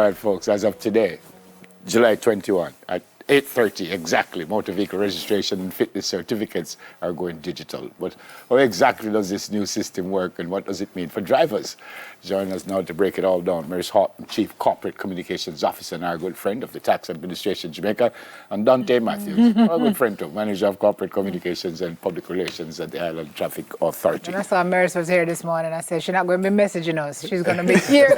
right, folks, as of today, July 21, at 8:30 exactly, motor vehicle registration and fitness certificates are going digital. But how exactly does this new system work and what does it mean for drivers? Join us now to break it all down. Maurice Houghton, Chief Corporate Communications Officer and our good friend of the Tax Administration Jamaica, and Dante Matthews, our good friend too, Manager of Corporate Communications and Public Relations at the Island Traffic Authority. And I saw Maurice was here this morning. I said, she's not going to be messaging us. She's going to be here.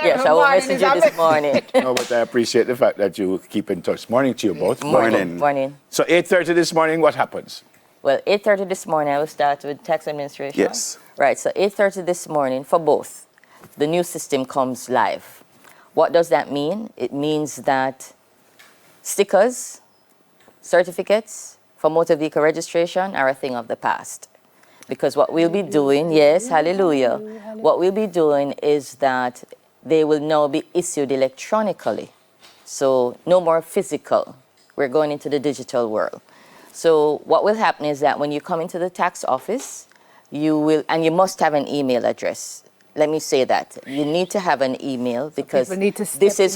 Yes, I will message you this morning. No, but I appreciate the fact that you keep in touch. Morning to you both. Morning. So 8:30 this morning, what happens? Well, 8:30 this morning, I will start with tax administration. Yes. Right, so 8:30 this morning for both. The new system comes live. What does that mean? It means that stickers, certificates for motor vehicle registration are a thing of the past. Because what we'll be doing, yes, hallelujah, what we'll be doing is that they will now be issued electronically. So no more physical. We're going into the digital world. So what will happen is that when you come into the tax office, you must have an email address. Let me say that. You need to have an email because this is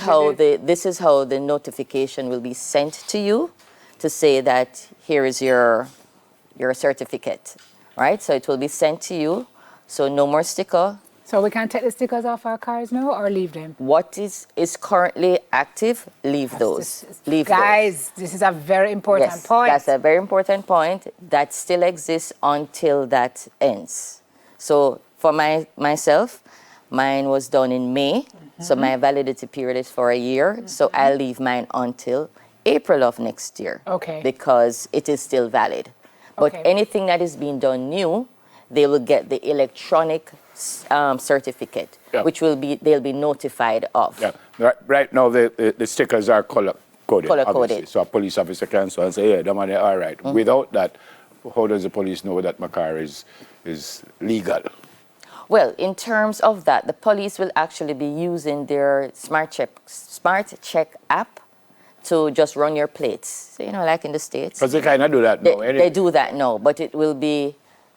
how the notification will be sent to you to say that here is your certificate, right? So it will be sent to you. So no more sticker. So we can take the stickers off our cars now or leave them? What is currently active, leave those. Guys, this is a very important point. That's a very important point that still exists until that ends. So for myself, mine was done in May, so my validity period is for a year, so I'll leave mine until April of next year. Okay. Because it is still valid. But anything that is being done new, they will get the electronic certificate, which they'll be notified of. Yeah. Right now, the stickers are color-coded. Color-coded. So a police officer can and say, yeah, the money, all right. Without that, how does the police know that my car is legal? Well, in terms of that, the police will actually be using their Smart Check app to just run your plates. So, like in the States. Because they kind of do that now. They do that now, but it will be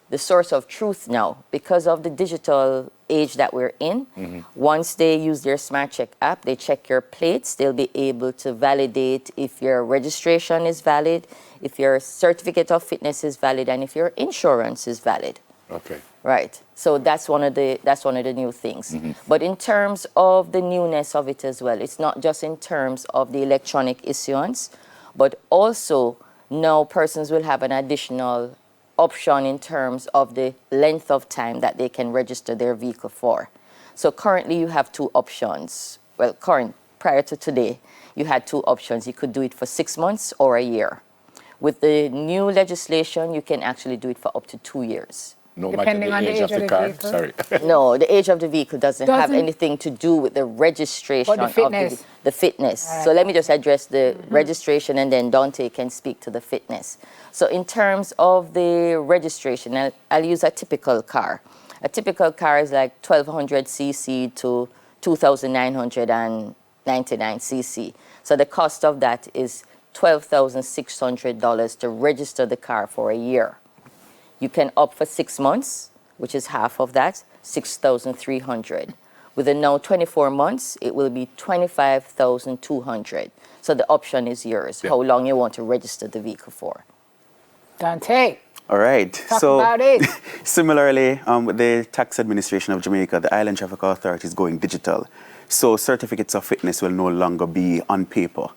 the source of truth now because of the digital age that we're in. Once they use their Smart Check app, they check your plates. They'll be able to validate if your registration is valid, if your certificate of fitness is valid, and if your insurance is valid. Okay. Right. So that's one of the new things. But in terms of the newness of it as well, it's not just in terms of the electronic issuance, but also now persons will have an additional option in terms of the length of time that they can register their vehicle for. So currently you have two options. Well, prior to today, you had two options. You could do it for 6 months or a year. With the new legislation, you can actually do it for up to 2 years. No matter the age of the car? Sorry. No, the age of the vehicle doesn't have anything to do with the registration of the fitness. Right. So let me just address the registration and then Dante can speak to the fitness. So in terms of the registration, I'll use a typical car. A typical car is like 1200 cc to 2999 cc. So the cost of that is $12,600 to register the car for a year. You can opt for 6 months, which is half of that, $6,300. Within now 24 months, it will be $25,200. So the option is yours, how long you want to register the vehicle for. Dante. All right. Talk about it. Similarly, with the Tax Administration of Jamaica, the Island Traffic Authority is going digital. So certificates of fitness will no longer be on paper.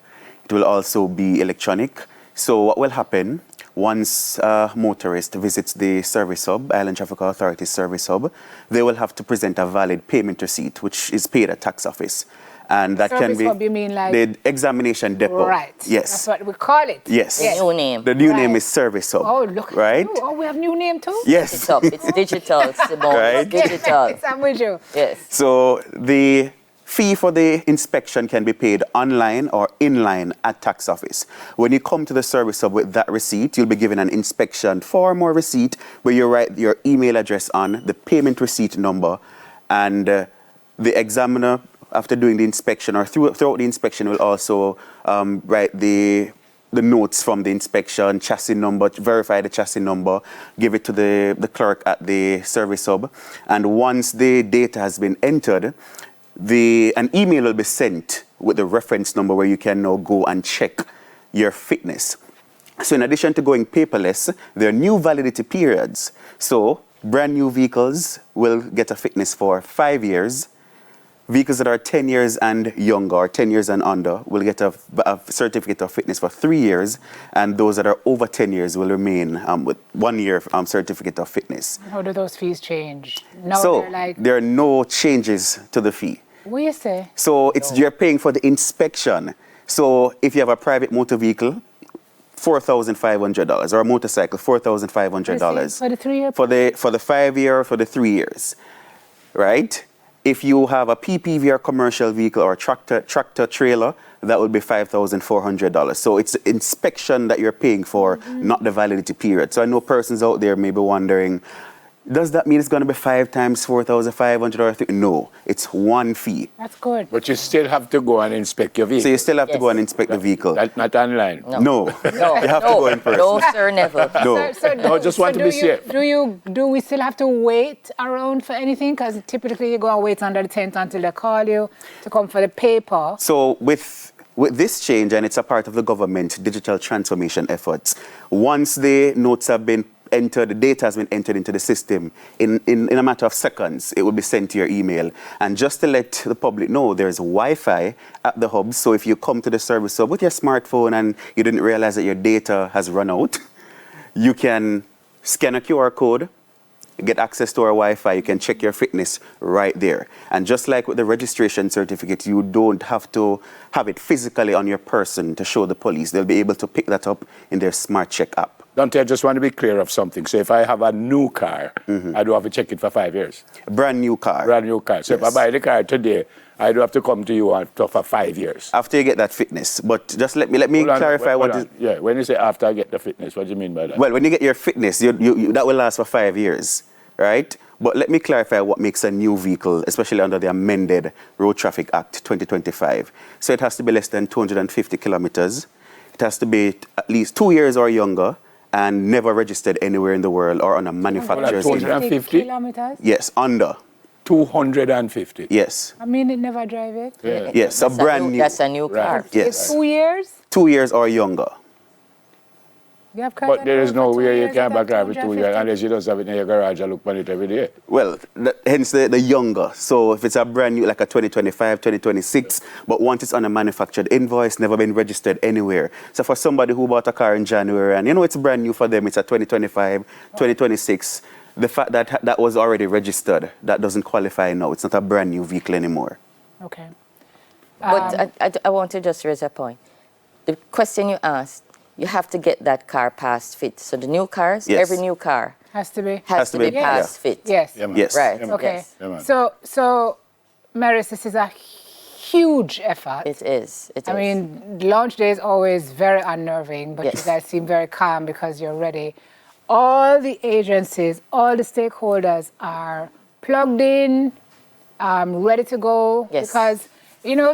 It will also be electronic. So what will happen? Once a motorist visits the service hub, Island Traffic Authority service hub, they will have to present a valid payment receipt, which is paid at tax office. And that service can be hub, you mean like the examination depot. Right. Yes. That's what we call it. Yes. The new name. The new name is service hub. Oh, look. Right? Oh, we have new name too? Yes. It's digital, Simone. Right? It's digital. Yes, I'm with you. Yes. So the fee for the inspection can be paid online or in-line at tax office. When you come to the service hub with that receipt, you'll be given an inspection form or receipt where you write your email address on, the payment receipt number, and the examiner, after doing the inspection or throughout the inspection, will also write the notes from the inspection, chassis number, verify the chassis number, give it to the clerk at the service hub. And once the data has been entered, an email will be sent with the reference number where you can now go and check your fitness. So in addition to going paperless, there are new validity periods. So brand new vehicles will get a fitness for 5 years. Vehicles that are 10 years and younger, or 10 years and under, will get a certificate of fitness for 3 years. And those that are over 10 years will remain with 1 year certificate of fitness. How do those fees change? Now So they're like, there are no changes to the fee. what you say? So you're paying for the inspection. So if you have a private motor vehicle, $4,500, or a motorcycle, $4,500 For the 3 year? for the 5 year, for the 3 years, right? If you have a PPV or commercial vehicle or tractor trailer, that would be $5,400. So it's the inspection that you're paying for, not the validity period. So I know persons out there may be wondering, does that mean it's going to be 5 times 4,500 or No, it's one fee. That's good. But you still have to go and inspect your vehicle. So you still have to Yes. go and inspect the vehicle. That's not online. No. No, No, you have to go in person. No, sir, never. No. No, just want to be safe. Do we still have to wait around for anything? Because typically you go and wait under the tent until they call you to come for the paper. So with this change, and it's a part of the government digital transformation efforts, once the notes have been entered, the data has been entered into the system, in a matter of seconds, it will be sent to your email. And just to let the public know, there's Wi-Fi at the hub. So if you come to the service hub with your smartphone and you didn't realize that your data has run out, you can scan a QR code, get access to our Wi-Fi, you can check your fitness right there. And just like with the registration certificate, you don't have to have it physically on your person to show the police. They'll be able to pick that up in their Smart Check app. Dante, I just want to be clear of something. So if I have a new car, I do have to check it for 5 years. Brand new car. Brand new car. So if I Yes. buy the car today, I do have to come to you for 5 years. After you get that fitness. But just let me Hold on, clarify hold what on. is... Yeah, when you say after I get the fitness, what do you mean by that? Well, when you get your fitness, that will last for 5 years, right? But let me clarify what makes a new vehicle, especially under the amended Road Traffic Act 2025. So it has to be less than 250 kilometers. It has to be at least 2 years or younger and never registered anywhere in the world or on a manufacturer's... 250? kilometers? Yes, under. 250. Yes. I mean, it never drive it. Yeah. Yes, a brand new. That's a new car. Right. Yes. It's 2 years? 2 years or younger. You have cars But that there is run no for 2 way you years can that back drive for 2 years 250. unless you just have it in your garage and look on it every day. Well, hence the younger. So if it's a brand new, like a 2025, 2026, but once it's on a manufactured invoice, never been registered anywhere. So for somebody who bought a car in January and it's brand new for them, it's a 2025, 2026, the fact that that was already registered, that doesn't qualify now. It's not a brand new vehicle anymore. Okay. But I want to just raise a point. The question you asked, you have to get that car past fit. So the new cars, Yes. every new car Has to be. has to be yeah. past fit. Yes. Yeah, man. Yes. Right. Yeah, man. Okay. Yes. Yeah, man. So, Maris, this is a huge effort. It is. It is. I mean, launch day is always very unnerving, but you Yes. guys seem very calm because you're ready. All the agencies, all the stakeholders are plugged in, ready to go. Yes. Because,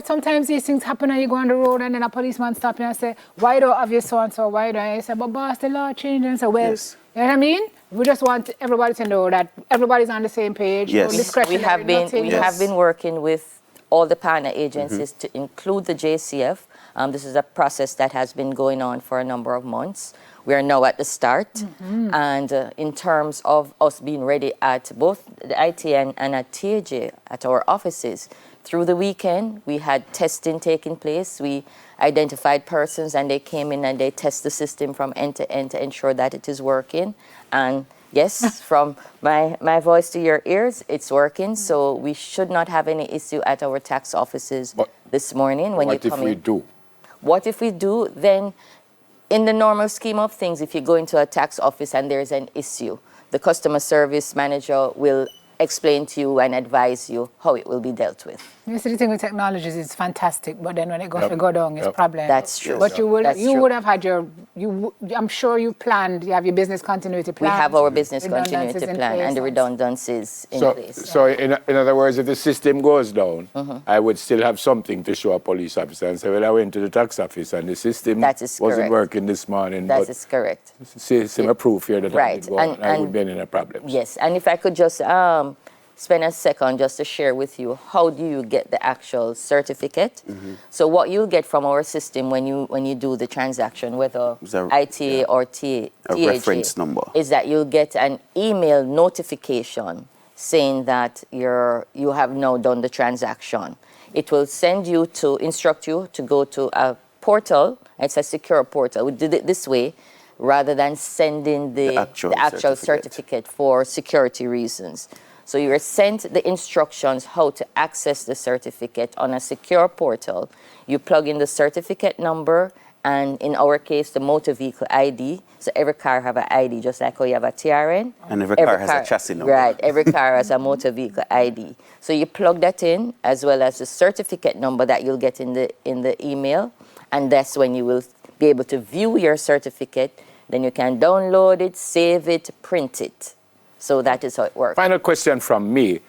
sometimes these things happen and you go on the road and then a policeman stop you and say, why don't have you so-and-so, why don't you say, but boss, the law changed. And so, well, Yes. you know what I mean? We just want everybody to know that everybody's on the same page. Yes. No discretionary, we nothing. have been working with all the partner agencies to include the JCF. This is a process that has been going on for a number of months. We are now at the start. And in terms of us being ready at both the ITN and at TVJ, at our offices, through the weekend, we had testing taking place. We identified persons and they came in and they test the system from end to end to ensure that it is working. And yes, from my voice to your ears, it's working. So we should not have any issue at our tax offices But this morning when you What if come we in. do? What if we do? Then in the normal scheme of things, if you go into a tax office and there's an issue, the customer service manager will explain to you and advise you how it will be dealt with. You see, the thing with technologies is fantastic, but then when it goes to go down, it's problem. That's true. But you That's you true. would have had I'm sure you planned, you have your business continuity We plan. have our business redundancies continuity in plan place and the redundancies in place. So in other words, if the system goes down, I would still have something to show a police officer and say, well, I went to the tax office and the system That is wasn't correct. working this morning. That but is correct. system approved here that I Right. did go on, I And- wouldn't be in a problem. Yes, and if I could just spend a second just to share with you how do you get the actual certificate. So what you'll get from our system when you do the transaction, whether ITA or TAJ, reference number, is that you'll get an email notification saying that you have now done the transaction. It will instruct you to go to a portal. It's a secure portal. We did it this way rather than sending the actual certificate for security reasons. So you are sent the instructions how to access the certificate on a secure portal. You plug in the certificate number and, in our case, the motor vehicle ID. So every car have an ID, just like how you have a TRN. And every car has a chassis number. Right, every car has a motor vehicle ID. So you plug that in, as well as the certificate number that you'll get in the email, and that's when you will be able to view your certificate. Then you can download it, save it, print it. So that is how it works. Final question from me,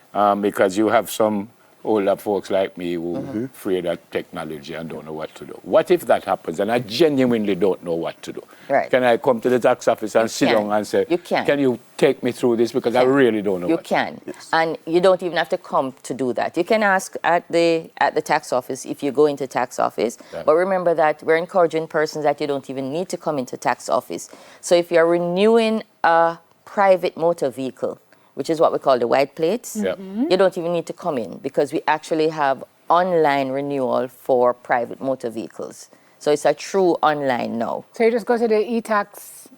because you have some older folks like me who are afraid of technology and don't know what to do. What if that happens and I genuinely don't know what to do? Right. Can I come to the tax office and sit down and say, can you take me through this, because I really don't know you what can. Yes. And you don't even have to come to do that. You can ask at the tax office if you go into tax office. Yeah. But remember that we're encouraging persons that you don't even need to come into tax office. So if you're renewing a private motor vehicle, which is what we call the white plates, you don't even need to come in, because we actually have online renewal for private motor vehicles. So it's a true online now. So you just go to the e-tax.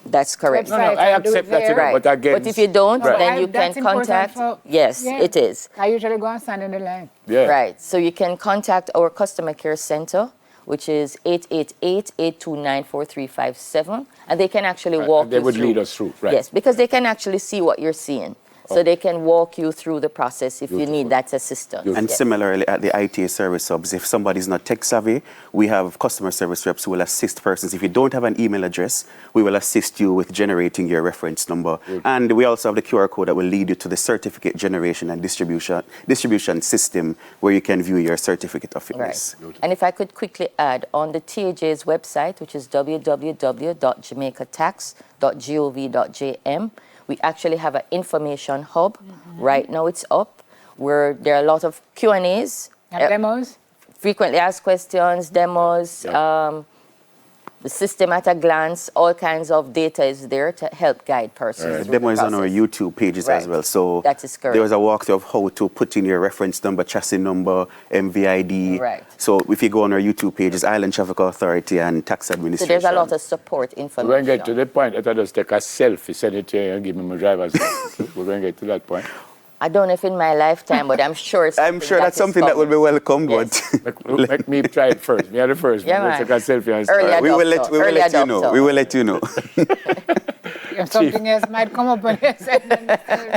That's correct. Website. No, I accept that, you know, Right. but again... But if you don't, Right. then you That's can important contact... for- Yes, Yeah. it is. I usually go and stand in the line. Yeah. Right. So you can contact our customer care center, which is 888-829-4357, and they can actually walk you through. They would lead us through, right. Yes, because they can actually see what you're seeing. So they can walk you through the process if you need that assistance. And Yes. similarly, at the ITA service hubs, if somebody's not tech savvy, we have customer service reps who will assist persons. If you don't have an email address, we will assist you with generating your reference number. And we also have the QR code that will lead you to the certificate generation and distribution system, where you can view your certificate of fitness. Right. And if I could quickly add, on the TAJ's website, which is www.jamaicatax.gov.jm, we actually have an information hub. Right now it's up, where there are a lot of Q&As. And demos? Frequently asked questions, demos, the system at a glance, all kinds of data is there to help guide persons. The demo is on our YouTube pages as well. So that is correct. there was a walkthrough of how to put in your reference number, chassis number, MVID. Right. So if you go on our YouTube pages, Island Traffic Authority and Tax Administration. So there's a lot of support information. We're going to get to the point that I just take a selfie, send it to you, and give me my driver's license. We're going to get to that point. I don't know if in my lifetime, but I'm sure it's I'm sure that's something that will be welcomed. Yes. But Make me try it first. Me are the first. Yeah, Let's man. take a selfie and Early start. we will let Early you know. adopter. We will let you know. If something else might come up when you send them.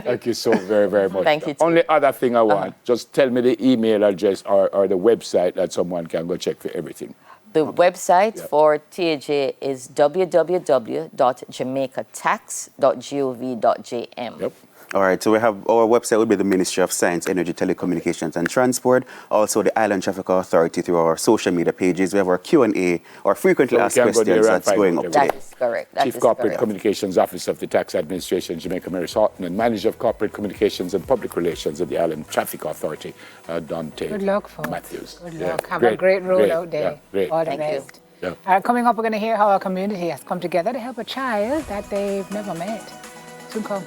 Thank you so very, very much. Thank you, too. Only other thing I want, just tell me the email address or the website that someone can go check for everything. The website for TAJ is www.jamaicatax.gov.jm. Yep. All right, so we have our website will be the Ministry of Science, Energy, Telecommunications and Transport. Also the Island Traffic Authority through our social media pages. We have our Q&A, or frequently So we asked can go questions there and that's find going out up That today. is correct. That Chief is Corporate correct. Communications Officer of the Tax Administration, Jamaica, Mary Salton, and Manager of Corporate Communications and Public Relations at the Island Traffic Authority, Dante Good luck, folks. Matthews. Good Yeah, luck. Have a great road out there. Yeah, great. All the Thank you. best. Yeah. Coming up, we're going to hear how our community has come together to help a child that they've never met. Soon come.